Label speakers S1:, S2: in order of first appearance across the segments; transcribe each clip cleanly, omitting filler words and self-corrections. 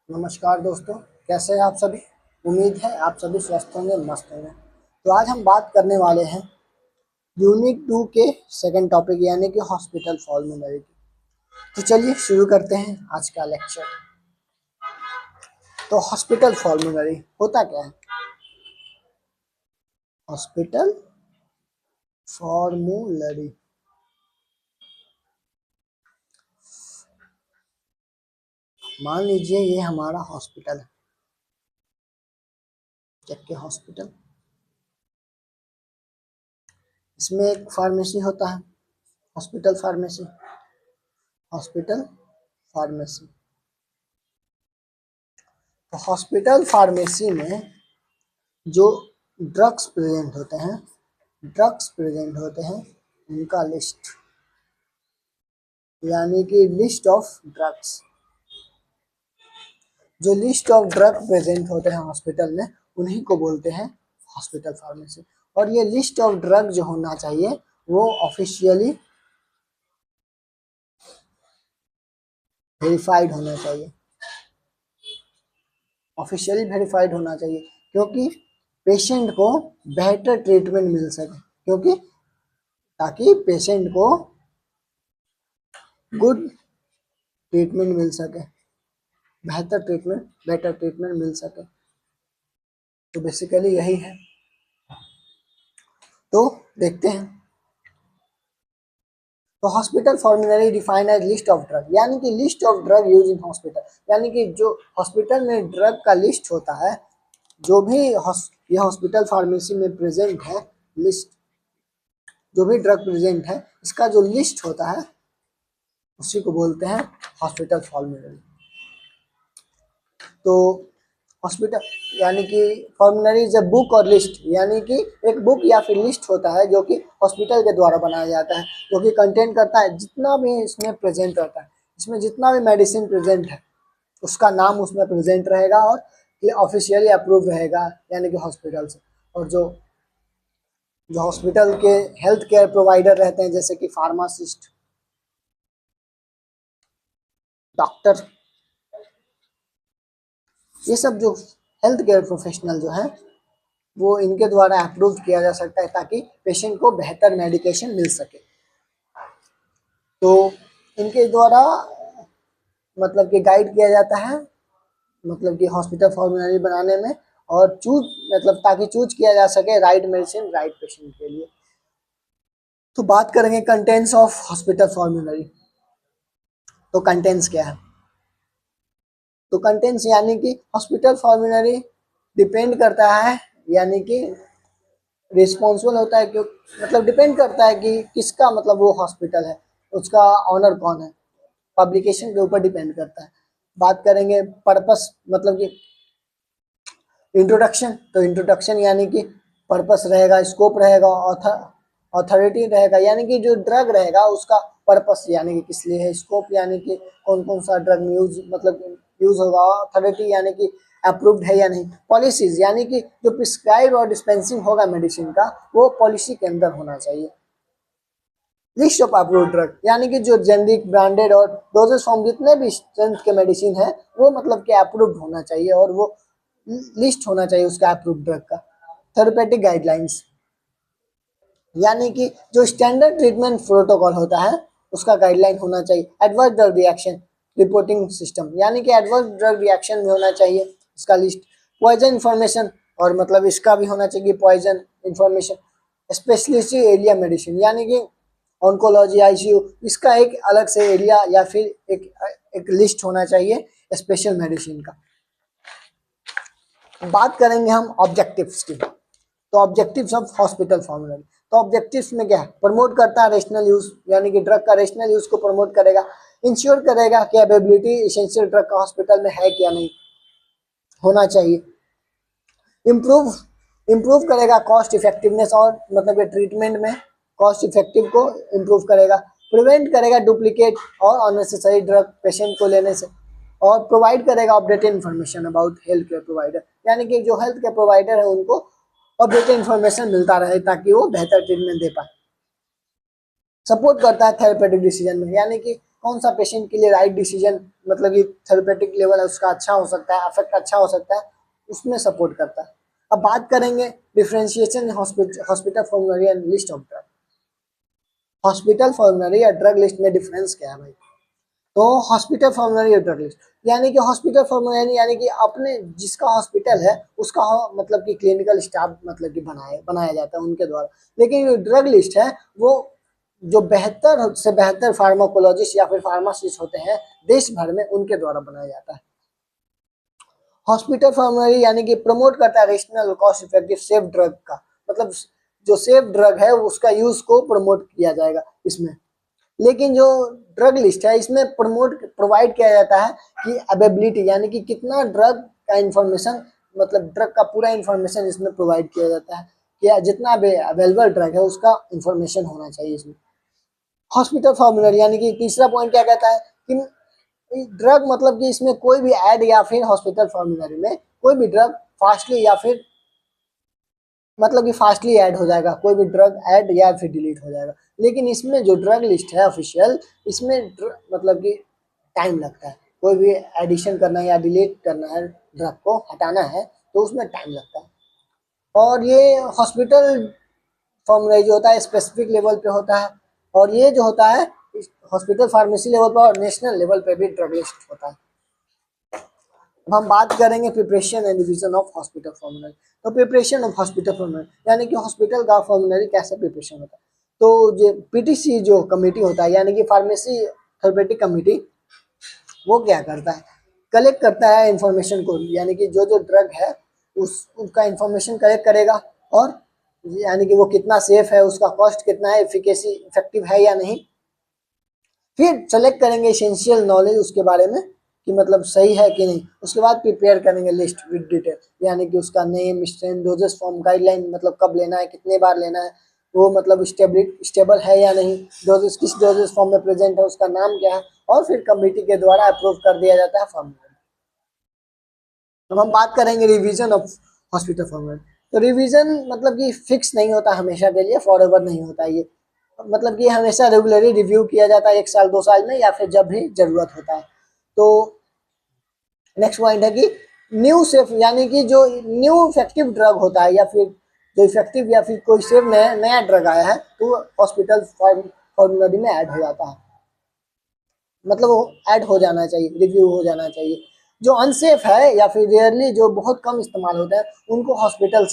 S1: नमस्कार दोस्तों, कैसे हैं आप सभी। उम्मीद है आप सभी स्वस्थ होंगे, मस्त होंगे। तो आज हम बात करने वाले हैं यूनिट 2 के सेकंड टॉपिक यानी कि हॉस्पिटल फॉर्मूलरी की। तो चलिए शुरू करते हैं आज का लेक्चर। तो हॉस्पिटल फॉर्मूलरी होता क्या है? हॉस्पिटल फॉर्मूलरी मान लीजिए ये हमारा हॉस्पिटल है, जबकि हॉस्पिटल इसमें एक फार्मेसी होता है, हॉस्पिटल फार्मेसी। हॉस्पिटल फार्मेसी तो हॉस्पिटल फार्मेसी में जो ड्रग्स प्रेजेंट होते हैं उनका लिस्ट यानी कि लिस्ट ऑफ ड्रग्स। जो लिस्ट ऑफ ड्रग प्रेजेंट होते हैं हॉस्पिटल में उन्हीं को बोलते हैं हॉस्पिटल फार्मेसी। और ये लिस्ट ऑफ ड्रग जो होना चाहिए वो ऑफिशियली वेरीफाइड होना चाहिए, क्योंकि पेशेंट को बेहतर ट्रीटमेंट मिल सके, ताकि पेशेंट को गुड ट्रीटमेंट मिल सके, बेटर ट्रीटमेंट मिल सके। तो बेसिकली यही है। तो देखते हैं। तो hospital formulary define as list of drug, यानी कि list of drug use in hospital, यानी कि जो हॉस्पिटल में ड्रग का लिस्ट होता है, जो भी ये हॉस्पिटल फार्मेसी में प्रेजेंट है, लिस्ट जो भी ड्रग प्रेजेंट है इसका जो लिस्ट होता है उसी को बोलते हैं हॉस्पिटल फॉर्मूलरी। तो हॉस्पिटल यानी कि फॉर्मूलरी इज अ बुक और लिस्ट, यानी कि एक बुक या फिर लिस्ट होता है जो कि हॉस्पिटल के द्वारा बनाया जाता है, जो कि कंटेंट करता है जितना भी इसमें प्रेजेंट रहता है, इसमें जितना भी मेडिसिन प्रेजेंट है उसका नाम उसमें प्रेजेंट रहेगा और ये ऑफिशियली अप्रूव रहेगा, यानी कि हॉस्पिटल से। और जो जो हॉस्पिटल के हेल्थ केयर प्रोवाइडर रहते हैं जैसे कि फार्मासिस्ट, डॉक्टर, ये सब जो हेल्थ केयर प्रोफेशनल जो है वो इनके द्वारा अप्रूव किया जा सकता है ताकि पेशेंट को बेहतर मेडिकेशन मिल सके। तो इनके द्वारा मतलब कि गाइड किया जाता है, मतलब कि हॉस्पिटल फॉर्मूलरी बनाने में, और ताकि चूज किया जा सके राइट मेडिसिन राइट पेशेंट के लिए। तो बात करेंगे कंटेंट्स ऑफ हॉस्पिटल फॉर्मूलरी। तो कंटेंट्स क्या है? तो कंटेंट्स यानी कि हॉस्पिटल फॉर्मूलरी डिपेंड करता है, यानी कि रिस्पॉन्सिबल होता है, क्यों मतलब डिपेंड करता है कि किसका मतलब वो हॉस्पिटल है, उसका ऑनर कौन है, पब्लिकेशन के ऊपर डिपेंड करता है। बात करेंगे पर्पस, मतलब कि इंट्रोडक्शन। तो इंट्रोडक्शन यानी कि पर्पस रहेगा, स्कोप रहेगा, ऑथोरिटी रहेगा, यानी कि जो ड्रग रहेगा उसका पर्पस यानी कि किस लिए है, स्कोप यानी कि कौन कौन सा ड्रग में यूज होगा, अथॉरिटी यानी कि अप्रूव्ड है या नहीं, पॉलिसीज यानी कि जो प्रिस्क्राइब और डिस्पेंसिंग होगा मेडिसिन का वो पॉलिसी के अंदर होना चाहिए। लिस्ट ऑफ अप्रूव्ड ड्रग यानी कि जो जेनरिक, ब्रांडेड और डोजेस फॉर्म जितने भी स्ट्रेंथ के मेडिसिन है वो मतलब कि अप्रूव्ड होना चाहिए, और वो लिस्ट होना चाहिए उसका अप्रूव्ड ड्रग का। थेरेपेटिक गाइडलाइंस यानी कि जो स्टैंडर्ड ट्रीटमेंट प्रोटोकॉल होता है उसका गाइडलाइन होना चाहिए। Adverse drug reaction reporting system यानी कि एडवर्स ड्रग रिएक्शन में होना चाहिए इसका लिस्ट। पॉइजन इंफॉर्मेशन, और मतलब इसका भी होना चाहिए poison information. Specialist area medicine यानी कि ऑन्कोलॉजी, आईसीयू, इसका एक अलग से एरिया या फिर एक लिस्ट होना चाहिए स्पेशल मेडिसिन का। बात करेंगे हम ऑब्जेक्टिव्स की। तो ऑब्जेक्टिव्स ऑफ हॉस्पिटल फॉर्मूलरी, तो ऑब्जेक्टिव्स में क्या है? प्रमोट करता है रेशनल यूज, यानी कि ड्रग का रेशनल यूज को प्रमोट करेगा। इंश्योर करेगा कि अवेलेबिलिटी एसेंशियल ड्रग का हॉस्पिटल में है क्या नहीं, होना चाहिए। इम्प्रूव करेगा कॉस्ट इफेक्टिवनेस, और मतलब ट्रीटमेंट में कॉस्ट इफेक्टिव को इम्प्रूव करेगा। प्रिवेंट करेगा डुप्लीकेट और अननेसेसरी ड्रग पेशेंट को लेने से, और प्रोवाइड करेगा updated information about health care provider, यानी कि जो हेल्थ केयर प्रोवाइडर है उनको अपडेटेड इन्फॉर्मेशन मिलता रहे ताकि वो बेहतर ट्रीटमेंट दे पाए। सपोर्ट करता है थेरेपेटिक डिसीजन में, यानी कि कौन सा पेशेंट के लिए राइट डिसीजन मतलब कि थेरेपेटिक लेवल है उसका अच्छा हो सकता है, अफेक्ट अच्छा हो सकता है, उसमें सपोर्ट करता है। अब बात करेंगे differentiation hospital formulary and list of drug. Hospital formulary या ड्रग लिस्ट में डिफरेंस क्या है भाई? तो हॉस्पिटल फॉर्मुलरी और ड्रग लिस्ट यानी कि हॉस्पिटल फॉर्मुलरी यानी कि अपने जिसका हॉस्पिटल है उसका मतलब कि क्लिनिकल स्टाफ मतलब कि बनाया जाता है उनके द्वारा। लेकिन जो ड्रग लिस्ट है वो जो बेहतर से बेहतर फार्माकोलॉजिस्ट या फिर फार्मासिस्ट होते हैं देश भर में उनके द्वारा बनाया जाता है। हॉस्पिटल फॉर्मुलरी यानी कि प्रमोट करता है rational cost effective safe drug का, मतलब जो सेफ ड्रग है उसका यूज को प्रमोट किया जाएगा इसमें। लेकिन जो ड्रग लिस्ट है इसमें प्रोवाइड किया जाता है कि अवेलेबिलिटी यानी कि कितना ड्रग का इंफॉर्मेशन मतलब ड्रग का पूरा इंफॉर्मेशन इसमें प्रोवाइड किया जाता है कि जितना अवेलेबल ड्रग है उसका इंफॉर्मेशन होना चाहिए इसमें। हॉस्पिटल फॉर्मुलरी यानी कि तीसरा पॉइंट क्या कहता है कि ड्रग मतलब कि इसमें कोई भी ऐड या फिर हॉस्पिटल फॉर्मुलरी में कोई भी ड्रग फास्टली या फिर मतलब कि फास्टली ऐड हो जाएगा, कोई भी ड्रग ऐड या फिर डिलीट हो जाएगा। लेकिन इसमें जो ड्रग लिस्ट है ऑफिशियल इसमें मतलब कि टाइम लगता है, कोई भी एडिशन करना है या डिलीट करना है ड्रग को हटाना है तो उसमें टाइम लगता है। और ये हॉस्पिटल फॉर्मुलरी जो होता है स्पेसिफिक लेवल पे होता है और ये जो होता है हॉस्पिटल फार्मेसी लेवल पर और नेशनल लेवल पे भी ड्रग लिस्ट होता है। अब हम बात करेंगे preparation and revision of hospital formulary. तो प्रिपरेशन ऑफ हॉस्पिटल फॉर्मुलरी यानी कि हॉस्पिटल का फॉर्मुलरी कैसे प्रिपरेशन होता है। तो जो पीटीसी जो कमेटी होता है यानी कि फार्मेसी थेरेपेटिक कमेटी वो क्या करता है, कलेक्ट करता है इंफॉर्मेशन को, यानी कि जो जो ड्रग है उसका इंफॉर्मेशन कलेक्ट करेगा और यानी कि वो कितना सेफ है, उसका कॉस्ट कितना है, एफिकेसी इफेक्टिव है या नहीं। फिर सेलेक्ट करेंगे एसेंशियल नॉलेज उसके बारे में कि मतलब सही है कि नहीं। उसके बाद प्रिपेयर करेंगे लिस्ट विद डिटेल यानी कि उसका name, strength, doses form, guideline मतलब कब लेना है, कितने बार लेना है, वो मतलब स्टेबल है या नहीं, डोजेस किस डोजेस फॉर्म में प्रेजेंट है, उसका नाम क्या है, और फिर कमेटी के द्वारा अप्रूव कर दिया जाता है फॉर्मूला। तो हम बात करेंगे रिवीजन ऑफ हॉस्पिटल फॉर्मूला। तो रिवीजन मतलब कि फिक्स नहीं होता हमेशा के लिए, फॉरएवर नहीं होता ये, मतलब कि हमेशा रेगुलरली रिव्यू किया जाता है 1 साल 2 साल में या फिर जब भी जरूरत होता है। तो नेक्स्ट पॉइंट है कि न्यू सेफ यानी कि जो न्यू इफेक्टिव ड्रग होता है या फिर जो इफेक्टिव या फिर कोई सेफ नया ड्रग आया है तो हॉस्पिटल फॉर्मुलरी में ऐड हो जाता है, मतलब वो ऐड हो जाना चाहिए, रिव्यू हो जाना चाहिए। जो अनसेफ है या फिर रेयरली जो बहुत कम इस्तेमाल होता है उनको हॉस्पिटल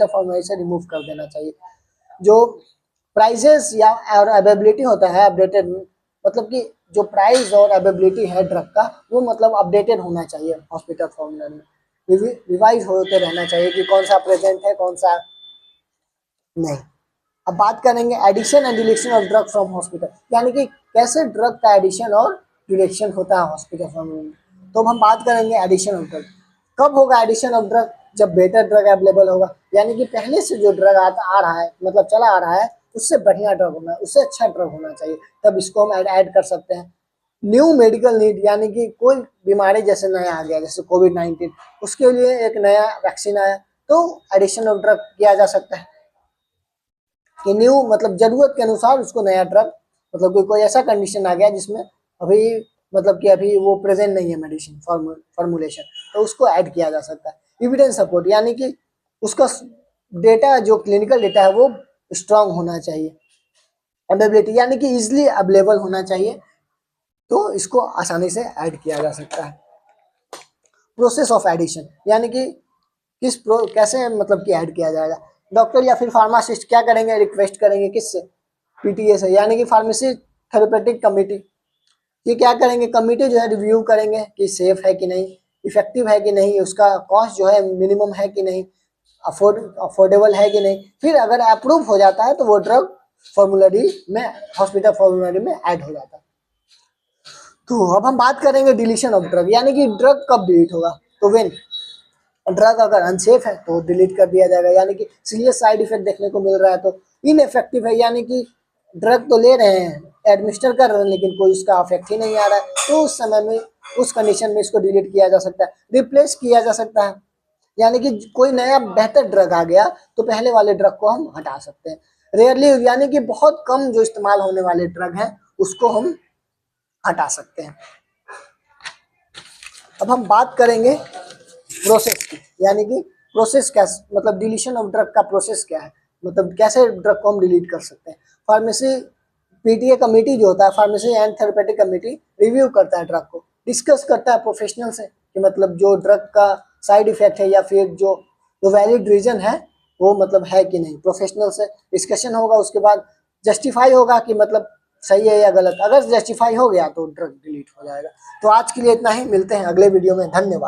S1: फॉर्मुलरी से रिमूव कर देना चाहिए। जो प्राइजेस या और अवेलेबिलिटी होता है अपडेटेड, मतलब कि जो प्राइस और अवेलेबिलिटी है ड्रग का वो मतलब अपडेटेड होना चाहिए हॉस्पिटल फॉर्मूला में, रिवाइज होते रहना चाहिए कि कौन सा प्रेजेंट है कौन सा नहीं। अब बात करेंगे addition and deletion of drug from hospital, यानी कि कैसे ड्रग का एडिशन और डिलीशन होता है हॉस्पिटल फॉर्मूला में। तो हम बात करेंगे एडिशन ऑफ ड्रग। कब होगा एडिशन ऑफ ड्रग? जब बेटर ड्रग अवेलेबल होगा, यानी कि पहले से जो ड्रग आ रहा है मतलब चला आ रहा है उससे बढ़िया ड्रग होना है, उससे अच्छा ड्रग होना चाहिए, तब इसको हम ऐड कर सकते हैं। न्यू मेडिकल नीड यानी कि कोई बीमारी जैसे नया आ गया जैसे कोविड-19, उसके लिए एक नया वैक्सीन आया तो एडिशन ऑफ ड्रग किया जा सकता है कि न्यू मतलब जरूरत के अनुसार उसको नया ड्रग, मतलब कि कोई ऐसा कंडीशन आ गया जिसमें अभी मतलब कि अभी वो प्रेजेंट नहीं है मेडिसिन फॉर्मुलेशन, तो उसको ऐड किया जा सकता है। एविडेंस सपोर्ट यानी कि उसका डेटा जो क्लिनिकल डेटा है वो स्ट्रांग होना चाहिए। अवेलेबिलिटी यानी कि इजिली अवेलेबल होना चाहिए तो इसको आसानी से ऐड किया जा सकता है। प्रोसेस ऑफ एडिशन यानी कि कैसे मतलब कि ऐड किया जाएगा। डॉक्टर या फिर फार्मासिस्ट क्या करेंगे, रिक्वेस्ट करेंगे किससे, पीटीए से, यानी कि फार्मेसी थेरेपेटिक कमेटी। ये क्या करेंगे, कमेटी जो है रिव्यू करेंगे कि सेफ है कि नहीं, इफेक्टिव है कि नहीं, उसका कॉस्ट जो है मिनिमम है कि नहीं, अफोर्डेबल है कि नहीं। फिर अगर अप्रूव हो जाता है तो वो ड्रग फॉर्मुलरी में हॉस्पिटल फॉर्मुलरी में ऐड हो जाता है। तो अब हम बात करेंगे डिलीशन ऑफ ड्रग, यानी कि ड्रग कब डिलीट होगा। तो वेन ड्रग अगर अनसेफ है तो डिलीट कर दिया जाएगा, यानी कि सीरियस साइड इफेक्ट देखने को मिल रहा है, तो इनइफेक्टिव है यानी कि ड्रग तो ले रहे हैं, एडमिनिस्टर कर रहे हैं, लेकिन कोई उसका इफेक्ट ही नहीं आ रहा है, तो उस समय में उस कंडीशन में इसको डिलीट किया जा सकता है, रिप्लेस किया जा सकता है। यानी कि कोई नया बेहतर ड्रग आ गया तो पहले वाले ड्रग को हम हटा सकते हैं। रेयरली यानी कि बहुत कम जो इस्तेमाल होने वाले ड्रग हैं उसको हम हटा सकते हैं। अब हम बात करेंगे प्रोसेस की, यानी कि प्रोसेस क्या, मतलब डिलीशन ऑफ ड्रग का प्रोसेस क्या है, मतलब कैसे ड्रग को हम डिलीट कर सकते हैं। फार्मेसी पीटीए कमेटी जो होता है, pharmacy and therapeutic committee, review करता है ड्रग को, डिस्कस करता है प्रोफेशनल से कि मतलब जो ड्रग का साइड इफेक्ट है या फिर जो वैलिड रीजन है वो मतलब है कि नहीं, प्रोफेशनल से डिस्कशन होगा। उसके बाद जस्टिफाई होगा कि मतलब सही है या गलत। अगर जस्टिफाई हो गया तो ड्रग डिलीट हो जाएगा। तो आज के लिए इतना ही, मिलते हैं अगले वीडियो में। धन्यवाद।